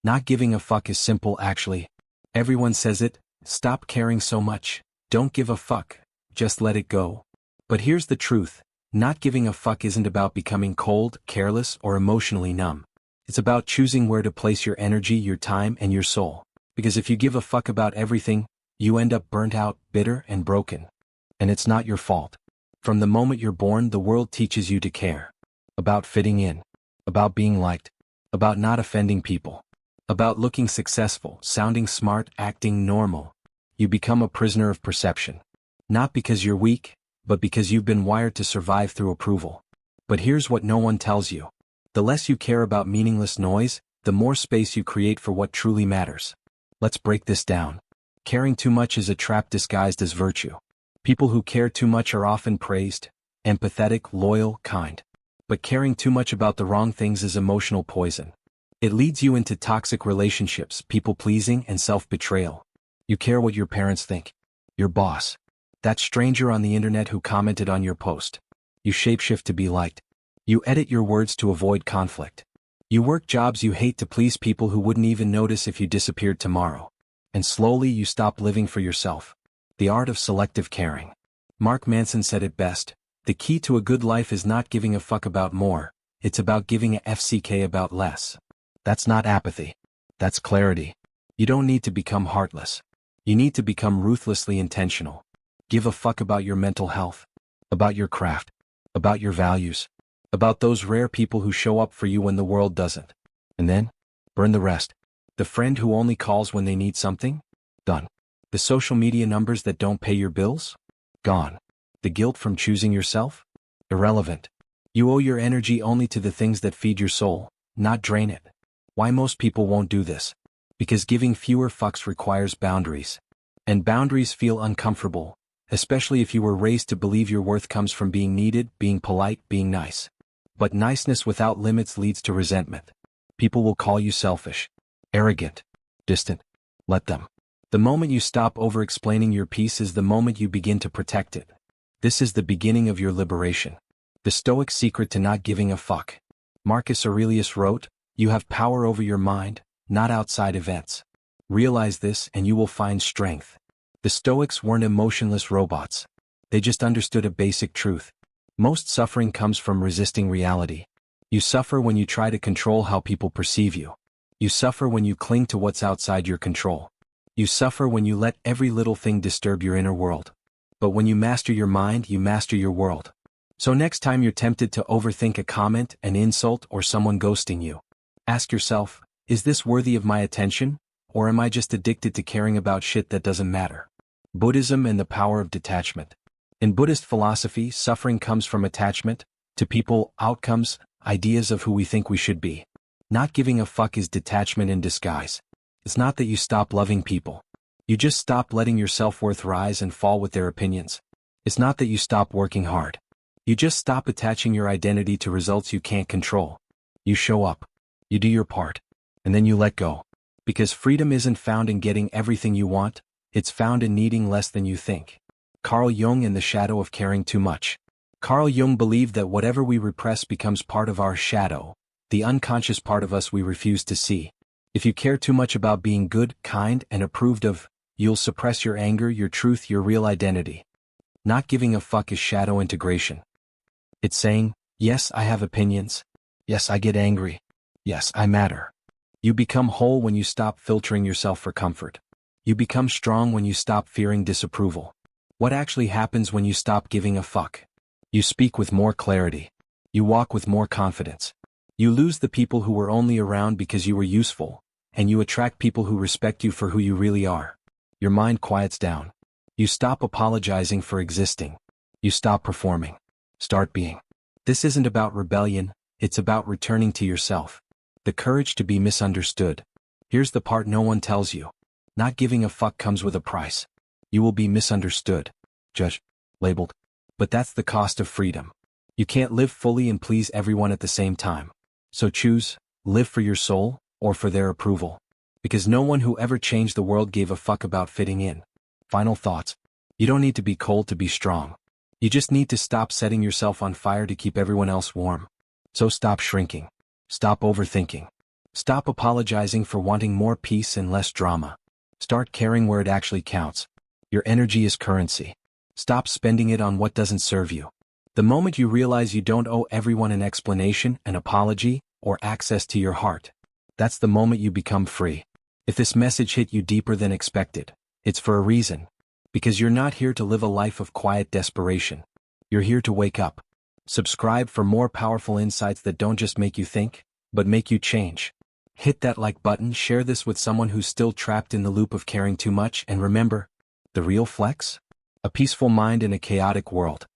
Not giving a fuck is simple actually. Everyone says it, stop caring so much, don't give a fuck, just let it go. But here's the truth, not giving a fuck isn't about becoming cold, careless, or emotionally numb. It's about choosing where to place your energy, your time, and your soul. Because if you give a fuck about everything, you end up burnt out, bitter, and broken. And it's not your fault. From the moment you're born, the world teaches you to care. About fitting in. About being liked. About not offending people. About looking successful, sounding smart, acting normal. You become a prisoner of perception. Not because you're weak, but because you've been wired to survive through approval. But here's what no one tells you. The less you care about meaningless noise, the more space you create for what truly matters. Let's break this down. Caring too much is a trap disguised as virtue. People who care too much are often praised, empathetic, loyal, kind. But caring too much about the wrong things is emotional poison. It leads you into toxic relationships, people-pleasing, and self-betrayal. You care what your parents think. Your boss. That stranger on the internet who commented on your post. You shapeshift to be liked. You edit your words to avoid conflict. You work jobs you hate to please people who wouldn't even notice if you disappeared tomorrow. And slowly you stop living for yourself. The art of selective caring. Mark Manson said it best, the key to a good life is not giving a fuck about more, it's about giving a FCK about less. That's not apathy. That's clarity. You don't need to become heartless. You need to become ruthlessly intentional. Give a fuck about your mental health. About your craft. About your values. About those rare people who show up for you when the world doesn't. And then, burn the rest. The friend who only calls when they need something? Done. The social media numbers that don't pay your bills? Gone. The guilt from choosing yourself? Irrelevant. You owe your energy only to the things that feed your soul, not drain it. Why most people won't do this? Because giving fewer fucks requires boundaries. And boundaries feel uncomfortable, especially if you were raised to believe your worth comes from being needed, being polite, being nice. But niceness without limits leads to resentment. People will call you selfish, arrogant, distant. Let them. The moment you stop over-explaining your piece is the moment you begin to protect it. This is the beginning of your liberation. The Stoic secret to not giving a fuck. Marcus Aurelius wrote, "You have power over your mind, not outside events. Realize this and you will find strength." The Stoics weren't emotionless robots. They just understood a basic truth. Most suffering comes from resisting reality. You suffer when you try to control how people perceive you. You suffer when you cling to what's outside your control. You suffer when you let every little thing disturb your inner world. But when you master your mind, you master your world. So next time you're tempted to overthink a comment, an insult, or someone ghosting you, ask yourself, is this worthy of my attention, or am I just addicted to caring about shit that doesn't matter? Buddhism and the power of detachment. In Buddhist philosophy, suffering comes from attachment to people, outcomes, ideas of who we think we should be. Not giving a fuck is detachment in disguise. It's not that you stop loving people. You just stop letting your self-worth rise and fall with their opinions. It's not that you stop working hard. You just stop attaching your identity to results you can't control. You show up. You do your part. And then you let go. Because freedom isn't found in getting everything you want, it's found in needing less than you think. Carl Jung and the shadow of caring too much. Carl Jung believed that whatever we repress becomes part of our shadow, the unconscious part of us we refuse to see. If you care too much about being good, kind, and approved of, you'll suppress your anger, your truth, your real identity. Not giving a fuck is shadow integration. It's saying, yes, I have opinions. Yes, I get angry. Yes, I matter. You become whole when you stop filtering yourself for comfort. You become strong when you stop fearing disapproval. What actually happens when you stop giving a fuck? You speak with more clarity. You walk with more confidence. You lose the people who were only around because you were useful, and you attract people who respect you for who you really are. Your mind quiets down. You stop apologizing for existing. You stop performing. Start being. This isn't about rebellion, it's about returning to yourself. The courage to be misunderstood. Here's the part no one tells you. Not giving a fuck comes with a price. You will be misunderstood, judged, labeled. But that's the cost of freedom. You can't live fully and please everyone at the same time. So choose, live for your soul, or for their approval. Because no one who ever changed the world gave a fuck about fitting in. Final thoughts. You don't need to be cold to be strong. You just need to stop setting yourself on fire to keep everyone else warm. So stop shrinking. Stop overthinking. Stop apologizing for wanting more peace and less drama. Start caring where it actually counts. Your energy is currency. Stop spending it on what doesn't serve you. The moment you realize you don't owe everyone an explanation, an apology, or access to your heart, that's the moment you become free. If this message hit you deeper than expected, it's for a reason. Because you're not here to live a life of quiet desperation. You're here to wake up. Subscribe for more powerful insights that don't just make you think, but make you change. Hit that like button, share this with someone who's still trapped in the loop of caring too much, and remember, the real flex? A peaceful mind in a chaotic world.